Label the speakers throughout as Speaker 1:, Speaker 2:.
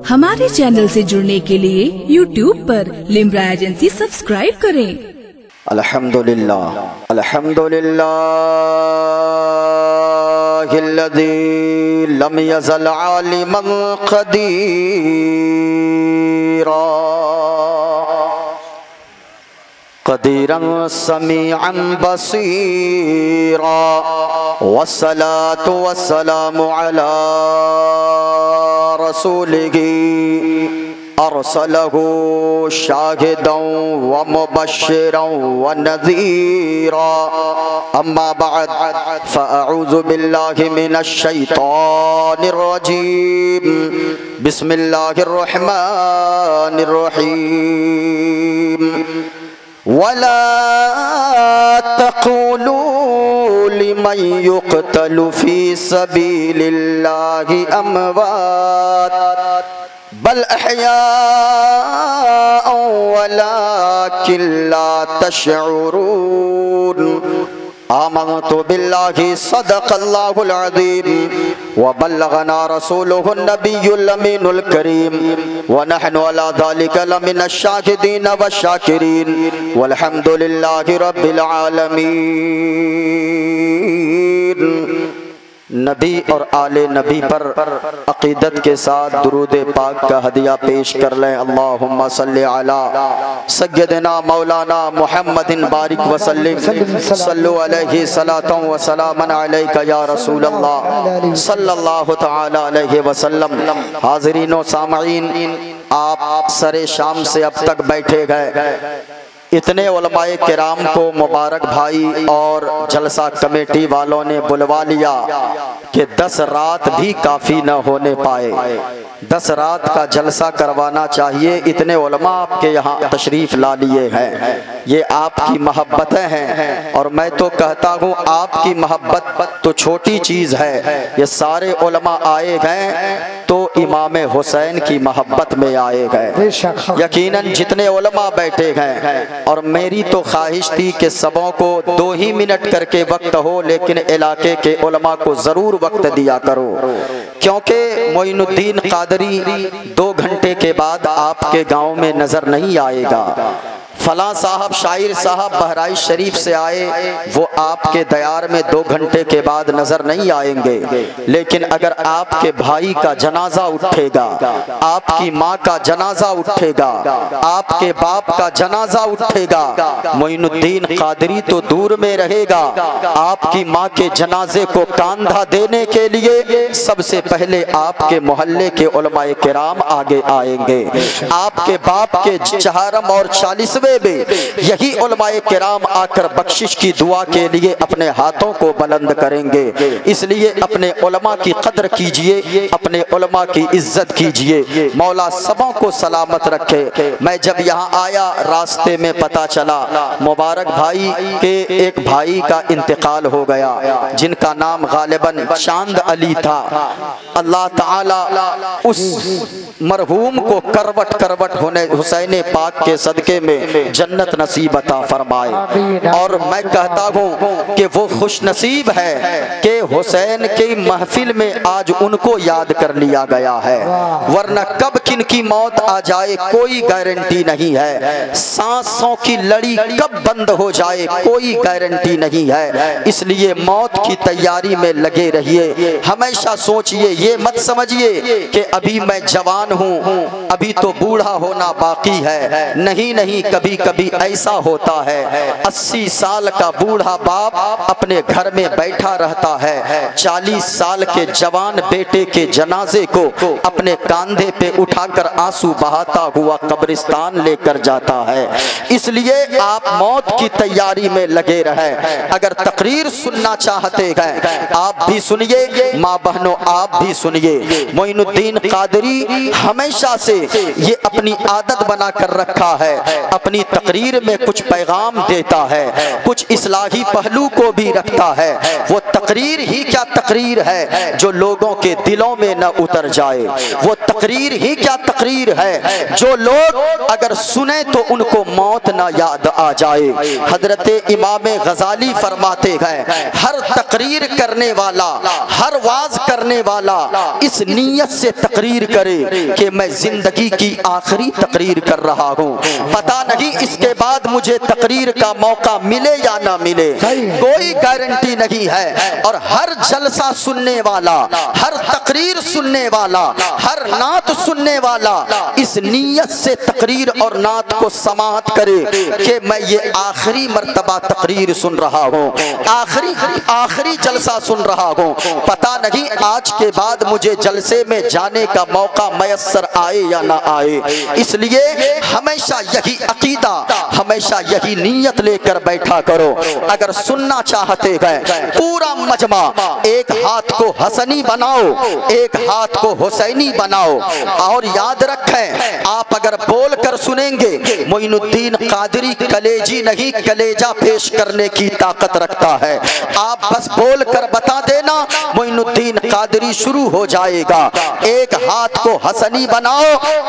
Speaker 1: हमारे चैनल से जुड़ने के लिए YouTube पर लिम्रा एजेंसी सब्सक्राइब करें।
Speaker 2: अल्हम्दुलिल्लाह अल्हम्दुलिल्लाहिल्लज़ी लम यज़ल आलिमन क़दीरन समीअन बसीरा वस्सलातु वस्सलामु अला रसूलिही अरसलहु शाहिदन व मुबश्शिरन व नज़ीरा अम्मा बअद फ़अऊज़ु बिल्लाहि मिनश शैतानिर रजीम बिस्मिल्लाहिर रहमानिर रहीम वला तक़ूलू लिमन युक़तलु फ़ी सबीलिल्लाहि अमवात बल अहयाअ वलाकिन ला तशऊरून आमनतु बिल्लाहि सदक़ल्लाहुल अज़ीम व बल्लगना रसूलुहुन नबियुल अमीनुल करीम व नहनु अला ज़ालिका लमिनश शाहिदीन वश्शाकिरीन वल्हम्दुलिल्लाहि रब्बिल आलमीन। नबी और आले नबी पर अक़ीदत के साथ दुरूद पाक का हदिया पेश कर लें। अल्लाहुम्मा सल्लि अला सय्यदिना मौलाना मुहम्मदिन बारिक वसल्लिम सल्लु अलैहि सलातन व सलामन अलैका या रसूल अल्लाह सल्लल्लाहु तआला अलैहि वसल्लम। हाज़रीन व सामईन, आप सरे शाम से अब तक बैठे गए। इतने उलमाए किराम को मुबारक भाई और जलसा कमेटी वालों ने बुलवा लिया कि 10 रात भी काफ़ी न होने पाए। 10 रात का जलसा करवाना चाहिए। इतने उलमा आपके यहाँ तशरीफ़ ला लिए हैं, ये आपकी मोहब्बतें हैं। और मैं तो कहता हूँ आपकी मोहब्बत तो छोटी चीज़ है। ये सारे उलमा आए गए तो इमाम हुसैन की मोहब्बत में आए गए। यकीनन जितने उलमा बैठे गए, और मेरी तो ख्वाहिश थी कि सबों को 2 ही मिनट करके वक्त हो, लेकिन इलाके के उलमा को ज़रूर वक्त दिया करो, क्योंकि मोइनुद्दीन क़ादरी 2 घंटे के बाद आपके गांव में नज़र नहीं आएगा। फलां साहब शायर साहब बहराइच शरीफ से आए, वो आपके दयार में 2 घंटे के बाद नजर नहीं आएंगे। लेकिन अगर आपके भाई का जनाजा उठेगा, आपकी माँ का जनाजा उठेगा, आपके बाप का जनाजा उठेगा, मोइनुद्दीन क़ादरी तो दूर में रहेगा। आपकी माँ के जनाजे को कांधा देने के लिए सबसे पहले आपके मोहल्ले के उलमाए किराम आगे आएंगे। आपके बाप के चहारम और 40वें में यही उलमाए किराम आकर बख्शिश की दुआ के लिए अपने हाथों को बुलंद करेंगे। इसलिए अपने उलमा की कदर कीजिए, अपने उलमा की इज्जत कीजिए। मौला सबों को सलामत रखे। मैं जब यहाँ आया, रास्ते में पता चला मुबारक भाई के एक भाई का इंतकाल हो गया, जिनका नाम गालिबन चांद अली था। अल्लाह ताला उस मरहूम को करवट करवट होने हुसैन पाक के सदके में जन्नत नसीब अता फरमाए। और मैं कहता हूँ कि वो खुश नसीब है कि हुसैन की महफिल में आज उनको याद कर लिया गया है, वरना कब किन की मौत आ जाए कोई गारंटी नहीं है। सांसों की लड़ी कब बंद हो जाए कोई गारंटी नहीं है। इसलिए मौत की तैयारी में लगे रहिए। हमेशा सोचिए, ये मत समझिए कि अभी मैं जवान हूँ, अभी तो बूढ़ा होना बाकी है। नहीं नहीं, कभी कभी ऐसा होता है 80 साल का बूढ़ा बाप अपने घर में बैठा रहता है, 40 साल के जवान बेटे के जनाजे को अपने कांधे पे उठाकर आंसू बहाता हुआ कब्रिस्तान लेकर जाता है। इसलिए आप मौत की तैयारी में लगे रहे। अगर तकरीर सुनना चाहते हैं आप भी सुनिए, माँ बहनों आप भी सुनिए। मोइनुद्दीन क़ादरी हमेशा से ये अपनी आदत बना कर रखा है, अपनी तकरीर में कुछ पैगाम देता है, कुछ इस्लाही पहलू को भी रखता है। वो तकरीर ही क्या तकरीर है जो लोगों के दिलों में न उतर जाए। वो तकरीर ही क्या तकरीर है जो लोग अगर सुने तो उनको मौत न याद आ जाए। हजरत इमाम गजाली फरमाते हैं, हर तकरीर करने वाला, हर वाज करने کرنے والا اس نیت سے تقریر کرے کہ میں زندگی کی آخری تقریر کر رہا ہوں، پتہ نہیں اس کے بعد مجھے تقریر کا موقع ملے یا نہ ملے، کوئی گارنٹی نہیں ہے۔ اور ہر جلسہ سننے والا، ہر تقریر سننے والا، ہر نعت سننے والا اس نیت سے تقریر اور نعت کو سماعت کرے کہ میں یہ آخری مرتبہ تقریر سن رہا ہوں، آخری جلسہ سن رہا ہوں، پتہ نہیں آج کے بعد مجھے جلسے میں جانے کا موقع میسر آئے یا نہ آئے۔ اس لیے ہمیشہ یہی عقیدہ، ہمیشہ یہی نیت لے کر بیٹھا کرو۔ اگر سننا چاہتے ہیں پورا مجمع، ایک ہاتھ کو حسنی بناؤ، ایک ہاتھ کو حسینی بناؤ، اور یاد رکھیں آپ اگر بول کر سنیں گے معین الدین قادری کلیجی نہیں کلیجہ پیش کرنے کی طاقت رکھتا ہے، آپ بس بول کر بتا دینا معین الدین قادری شروع ہو جائے گا۔ ایک ہاتھ کو حسنی بناؤ،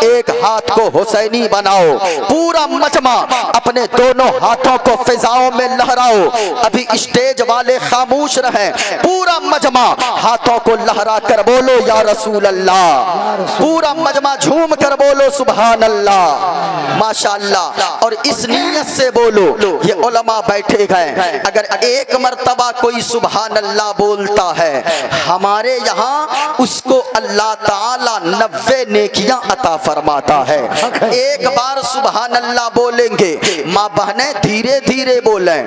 Speaker 2: ایک ہاتھ کو حسینی بناؤ، پورا مجمع اپنے دونوں ہاتھوں کو فضاؤں میں لہراؤ۔ ابھی اسٹیج والے خاموش رہیں، پورا مجمع ہاتھوں کو لہرا کر بولو یا رسول اللہ، پورا مجمع جھوم کر بولو سبحان اللہ، ماشاءاللہ۔ اور اس نیت سے بولو، یہ علماء بیٹھے گئے، اگر ایک مرتبہ کوئی سبحان اللہ بولتا ہے ہمارے یہاں اس کو اللہ تعالیٰ 90 نیکیاں عطا فرماتا ہے۔ ایک بار سبحان اللہ بولیں گے، ماں بہنیں دھیرے دھیرے بولیں،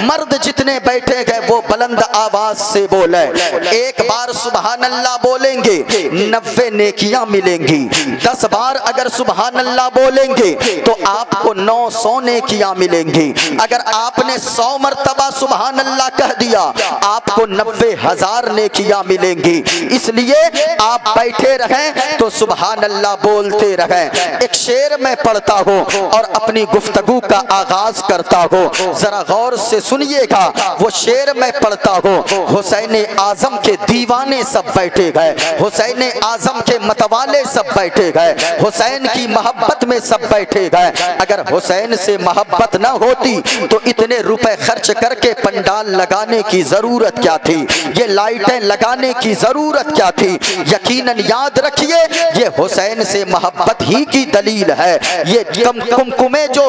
Speaker 2: مرد جتنے بیٹھے گئے وہ بلند آواز سے بولیں، ایک بار سبحان اللہ بولیں گے 90 نیکیاں ملیں گی۔ 10 بار اگر سبحان اللہ بولیں گے تو آپ کو 900 نیکیاں ملیں گی۔ اگر آپ نے 100 مرتبہ سبحان اللہ کہہ دیا آپ کو 90,000 نیکیاں ملیں گی۔ اس لیے آپ بیٹھے رہیں تو سبحان اللہ بولتے رہیں۔ ایک شعر میں پڑھتا ہوں اور اپنی گفتگو کا آغاز کرتا ہوں، ذرا غور سے سنیے گا۔ وہ شعر میں پڑھتا ہوں، حسین اعظم کے دیوانے سب بیٹھے گئے، حسین اعظم کے متوالے سب بیٹھے گئے، حسین کی محبت میں سب بیٹھے گئے۔ اگر حسین سے محبت نہ ہوتی تو اتنے روپے خرچ کر کے پنڈال لگانے کی ضرورت کیا تھی، یہ لائٹیں لگانے کی ضرورت کیا تھی؟ یقیناً یاد رکھیے یہ حسین سے محبت ہی کی دلیل ہے۔ یہ کمکمے جو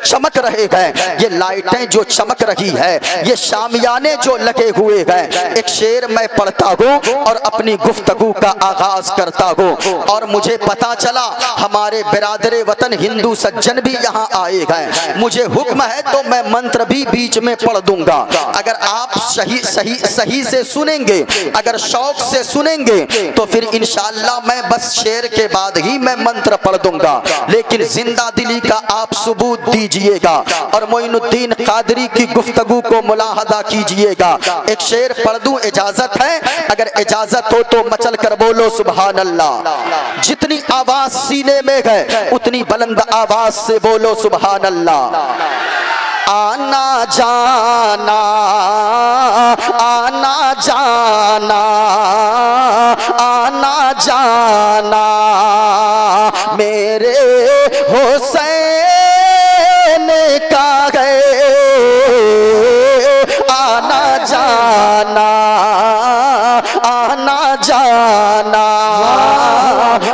Speaker 2: چمک رہے ہیں، یہ لائٹیں جو چمک رہی ہے، یہ شامیانے جو لگے ہوئے ہیں۔ ایک شعر میں پڑھتا ہوں اور اپنی گفتگو کا آغاز کرتا ہوں، اور مجھے پتا چلا ہمارے برادر وطن ہندو سجن بھی یہاں آئے گئے، مجھے حکم ہے تو میں منتر بھی بیچ میں پڑھ دوں گا۔ اگر آپ صحیح سے سنیں گے، اگر شوق سے سنیں گے تو پھر انشاءاللہ میں بس شعر کے بعد ہی میں منتر پڑھ دوں گا، لیکن زندہ دلی کا آپ ثبوت دیجئے گا اور معین الدین قادری کی گفتگو کو ملاحظہ کیجئے گا۔ ایک شعر پڑھ دوں، اجازت ہے؟ اگر اجازت ہو تو مچل کر بولو سبحان اللہ، جتنی آواز سینے میں ہے اتنی بلند آواز سے بولو سبحان اللہ۔ آنا جانا آنا جانا آنا جانا میرے حسین کا ہے، آنا جانا آنا جانا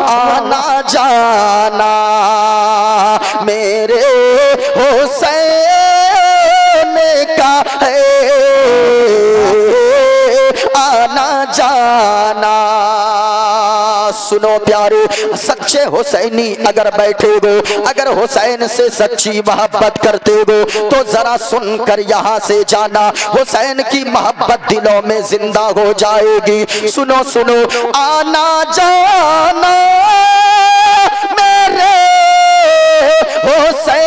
Speaker 2: آنا جانا میرے حسین کا ہے، آنا جانا۔ سنو پیارے، سچے حسینی اگر بیٹھے گو، اگر حسین سے سچی محبت کرتے گو تو ذرا سن کر یہاں سے جانا، حسین کی محبت دلوں میں زندہ ہو جائے گی۔ سنو سنو، آنا جانا میرے حسین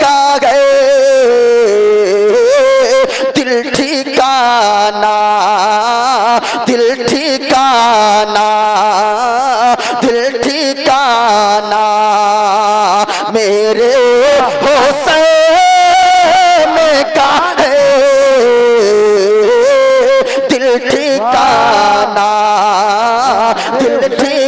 Speaker 2: کا ہے، دل ٹھکانا دل ٹھکانا دل ٹھکانا میرے حسین کا ہے، دل ٹھکانا دل ٹھکانا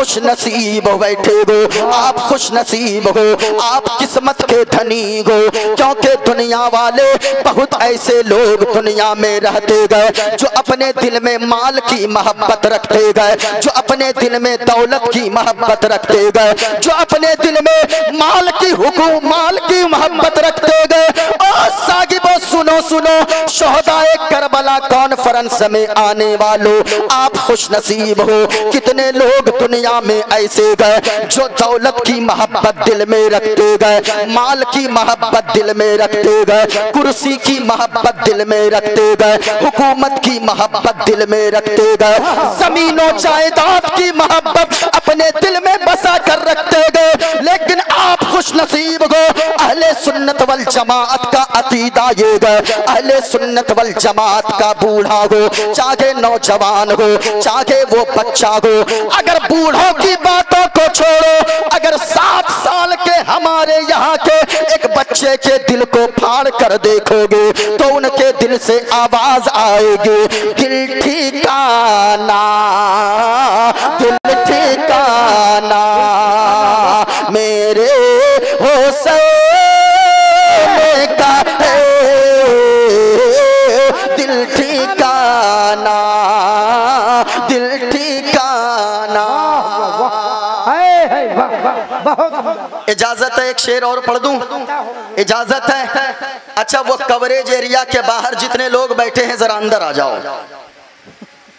Speaker 2: खुश नसीब बैठे हो, आप खुश नसीब हो, आप किस्मत के धनी हो, क्योंकि दुनिया वाले बहुत ऐसे लोग दुनिया में रहते गए जो अपने दिल में माल की मोहब्बत रखते गए, जो अपने दिल में दौलत की मोहब्बत रखते गए, जो अपने दिल में माल की हुकूम माल की मोहब्बत रखते गए। और साहिबो सुनो सुनो, शोहदाए करबला कॉन्फ्रेंस में आने वालों, आप खुश नसीब हो। कितने लोग दुनिया में ऐसे गए जो दौलत की मोहब्बत दिल में रखते गए, माल की मोहब्बत दिल में रखते गए, कुर्सी की मोहब्बत दिल में रखते गए, हुकूमत की मोहब्बत दिल में रखते गए, जमीनों जायदाद की मोहब्बत अपने दिल में बसा कर रखते गए। लेकिन आप खुश नसीब हो, अहले सुन्नत वल जमाअत का अकीदा ये गए, अहले सुन्नत वल जमाअत का बूढ़ा हो चाहे नौजवान हो चाहे वो बच्चा हो, अगर बूढ़ों की बातों को छोड़ो, अगर 7 साल के हमारे यहाँ के एक बच्चे के दिल को फाड़ कर देखोगे तो उनके दिल से आवाज आएगी, दिल ठिकाना, दिल ठिकाना मेरे हुसैन का है, दिल ठिकाना, दिल ठिकाना। इजाजत है एक शेर और पढ़ दूं? इजाजत है? अच्छा, वो कवरेज एरिया के बाहर जितने लोग बैठे हैं जरा अंदर आ जाओ।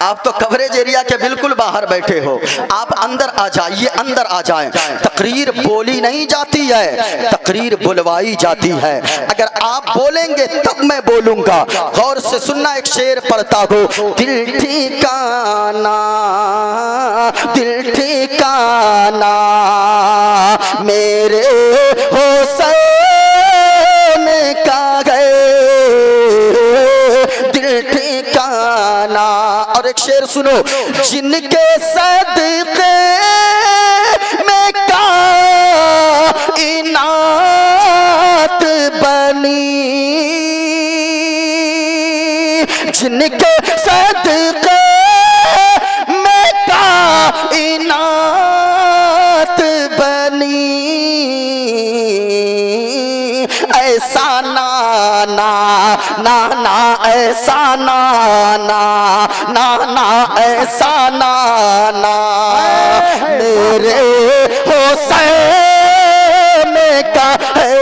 Speaker 2: आप तो कवरेज एरिया के बिल्कुल बाहर बैठे हो, आप अंदर आ जाइए, अंदर आ जाएं। तकरीर बोली नहीं जाती है, तकरीर बुलवाई जाती है। अगर आप बोलेंगे तब मैं बोलूंगा। गौर से सुनना, एक शेर पढ़ता हो, दिल ठिकाना, दिल ठिकाना मेरे हुसैन का गए, दिल ठिकाना। और एक शेर सुनो, जिनके सदके में कायनात बनी, जिनके सदके में कायनात बनी, ऐसा नाना नाना, ऐसा नाना नाना, ऐसा नाना मेरे हुसैन का है।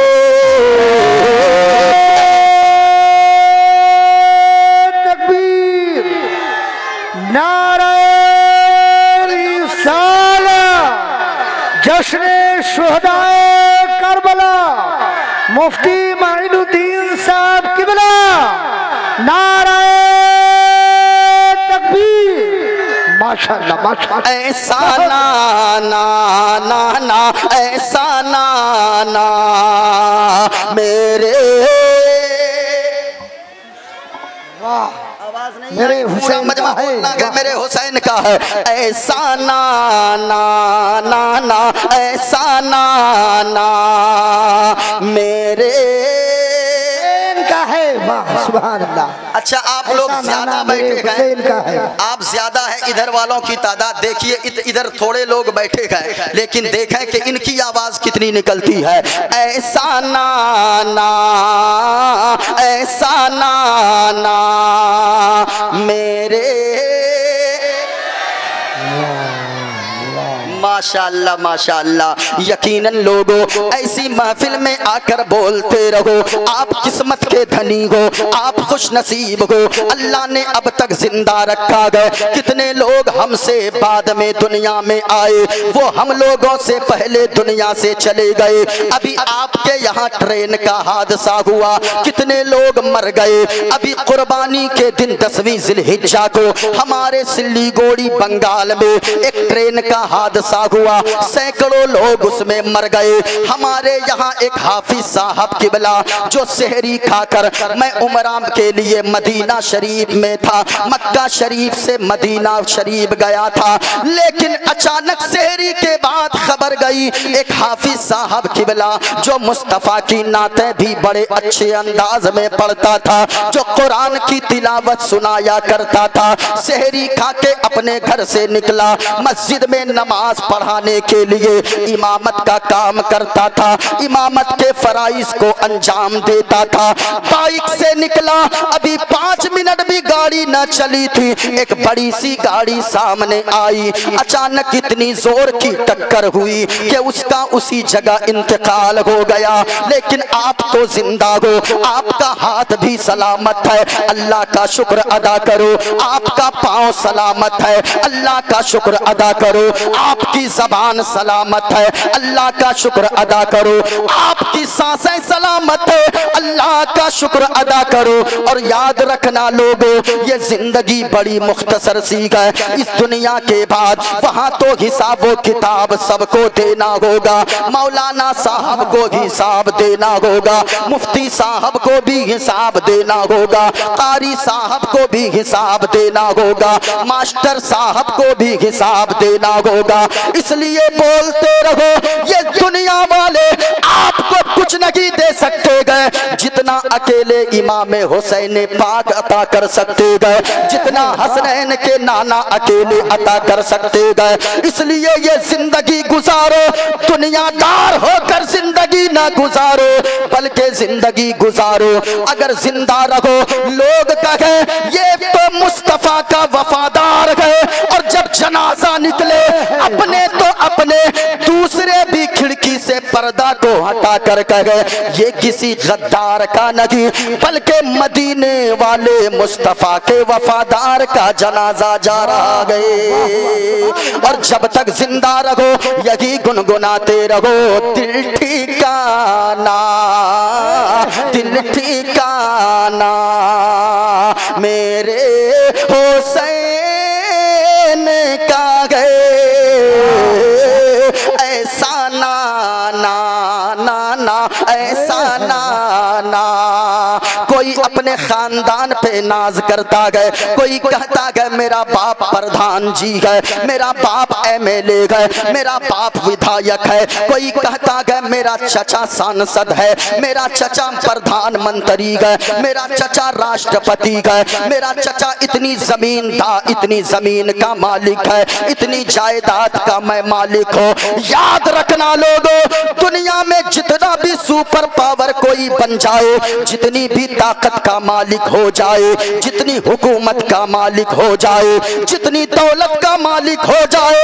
Speaker 3: तकबीर, नारे रिसालत, जश्न शुहदाए करबला, मुफ्ती माइनुद्दीन साहब किबला, नारे तकबीर, माशाअल्लाह माशाअल्लाह।
Speaker 2: ऐसा नाना नाना, ऐसा नाना मेरे, आवाज नहीं,
Speaker 3: मेरे हुसैन का है,
Speaker 2: मेरे हुसैन का है। ऐसा नाना नाना, ऐसा नाना मेरे
Speaker 3: का है। वाह सुभान अल्लाह।
Speaker 2: अच्छा, आप लोग ज्यादा बैठे गए, आप ज्यादा है, इधर वालों की तादाद देखिए, इधर थोड़े लोग बैठे गए, लेकिन देखें कि इनकी आवाज कितनी निकलती है। ऐसा नाना, ऐसा नाना मेरे, माशाअल्लाह माशाअल्लाह। यकीनन लोगों, ऐसी महफिल में आकर बोलते रहो, आप किस्मत के धनी हो, आप खुश नसीब हो, अल्लाह ने अब तक जिंदा रखा गए। कितने लोग हमसे बाद में दुनिया में आए, वो हम लोगों से पहले दुनिया से चले गए। अभी आपके यहाँ ट्रेन का हादसा हुआ, कितने लोग मर गए। अभी कुर्बानी के दिन 10वीं जिलहिज्जा को हमारे सिल्लीगुड़ी बंगाल में एक ट्रेन का हादसा हुआ, सैकड़ों लोग उसमें मर गए। हमारे यहाँ एक हाफिज साहब किबला जो सहरी खाकर, मैं उमरा के लिए मदीना शरीफ में था, मक्का शरीफ से मदीना शरीफ गया था, लेकिन अचानक सहरी के बाद खबर गई एक हाफिज साहब किबला जो मुस्तफ़ा की नातें भी बड़े अच्छे अंदाज में पढ़ता था, जो कुरान की तिलावत सुनाया करता था, सहरी खा के अपने घर से निकला, मस्जिद में नमाज पढ़ाने के लिए इमामत का काम करता था, इमामत के फराइज को अंजाम देता था। बाइक से निकला, अभी 5 मिनट भी गाड़ी न चली थी, एक बड़ी सी गाड़ी सामने आई। अचानक इतनी जोर की टक्कर हुई कि उसका उसी जगह इंतकाल हो गया। लेकिन आप तो जिंदा हो, आपका हाथ भी सलामत है, अल्लाह का शुक्र अदा करो। आपका पाँव सलामत है, अल्लाह का शुक्र अदा करो। आपकी ज़बान सलामत है, अल्लाह का शुक्र अदा करो। आपकी सांसें सलामत है, अल्लाह का शुक्र अदा करो। और याद रखना लोगों, ये जिंदगी बड़ी मुख्तसर सी है। इस दुनिया के बाद वहाँ तो हिसाबो किताब सबको देना होगा। मौलाना साहब को हिसाब देना होगा, मुफ्ती साहब को भी हिसाब देना होगा, कारी साहब को भी हिसाब देना होगा, मास्टर साहब को भी हिसाब देना होगा। इसलिए बोलते रहो, ये दुनिया वाले आपको कुछ नहीं दे सकते गए जितना अकेले इमाम हुसैन पाक अता कर सकते गए, जितना हसनैन के नाना अकेले अता कर सकते गए। इसलिए ये जिंदगी गुजारो, दुनियादार होकर जिंदगी ना गुजारो, बल्कि जिंदगी गुजारो। अगर जिंदा रहो, लोग कहे ये तो मुस्तफा का वफादार है, और जब जनाजा निकले अपने तो अपने, दूसरे भी खिड़की से पर्दा को हटा कर कहे ये किसी गद्दार का नहीं, बल्कि मदीने वाले मुस्तफा के वफादार का जनाजा जा रहा है। और जब तक जिंदा रहो यही गुनगुनाते रहो, दिल ठिकाना, दिल ठिकाना मेरे हुसैन का गए, ऐसा नाना नाना ऐसा नाना। कोई अपने खानदान पे नाज करता है, कोई कहता है मेरा बाप प्रधान जी है, मेरा बाप एमएलए है, मेरा बाप विधायक है, कोई कहता है मेरा चचा सांसद है, मेरा चचा प्रधानमंत्री है, मेरा चचा राष्ट्रपति है, मेरा चचा इतनी जमीन का मालिक है, इतनी जायदाद का मैं मालिक हूँ। याद रखना लोगों, दुनिया में जितना भी सुपर पावर कोई बन जाए, जितनी भी ताकत का मालिक हो जाए, जितनी हुकूमत का मालिक हो जाए, जितनी दौलत का मालिक हो जाए,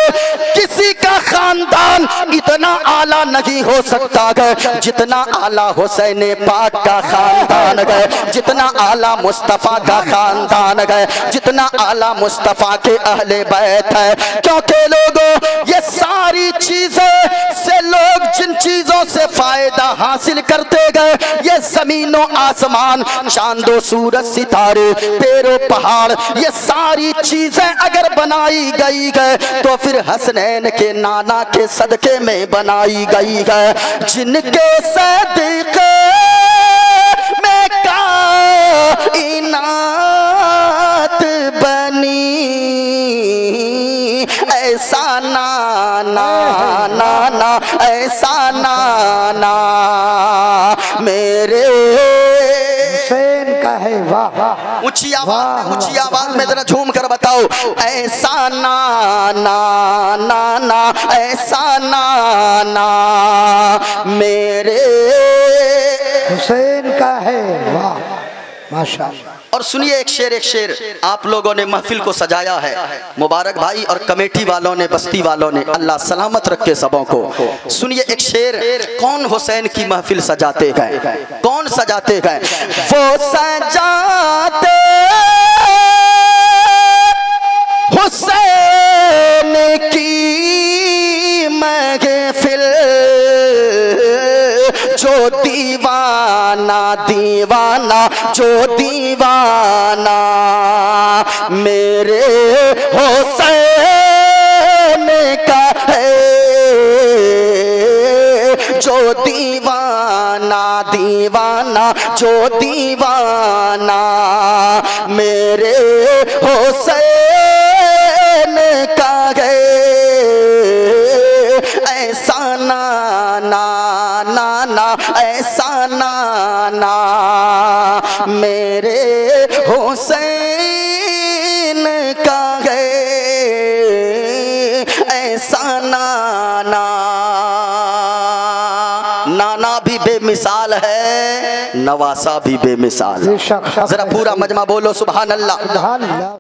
Speaker 2: किसी का खानदान इतना आला नहीं हो सकता है जितना आला हुसैन पाक का खानदान है, जितना आला मुस्तफा का खानदान है, जितना आला मुस्तफा के अहले बैत है। क्योंकि लोगों, ये सारी चीजें से लोग जिन चीजों से फायदा हासिल करते गए, ये जमीनों आसमान, चांदो सूरज सितारे, पेड़ों पहाड़, ये सारी चीजें अगर बनाई गई है तो फिर हसनैन के नाना के सदके में बनाई गई है, जिनके सदके में कायनात बनी, ऐसा नाना नाना ऐसा नाना मेरे
Speaker 3: हुसैन का है। वाह,
Speaker 2: ऊंची आवाज में जरा झूम कर बताओ, ऐसा नाना नाना ऐसा नाना मेरे
Speaker 3: हुसैन का है। वाह, माशाअल्लाह।
Speaker 2: और सुनिए एक शेर आप लोगों ने महफिल को सजाया है, मुबारक भाई और कमेटी वालों ने, बस्ती वालों ने, अल्लाह सलामत रखे सबों को। सुनिए एक शेर, कौन हुसैन की महफिल सजाते हैं, कौन सजाते हैं? वो सजाते हुसैन की महफिल, जो दीवाना दीवाना जो दीवाना मेरे हुसैन का है, دیوانہ دیوانہ جو دیوانہ میرے حسین کا ہے ایسا نانا نانا ایسا نانا میرے حسین کا ہے ایسا نانا نانا بھی بے مثال ہے نواسا بھی بے مثال ہے ذرا پورا مجمع بولو سبحان اللہ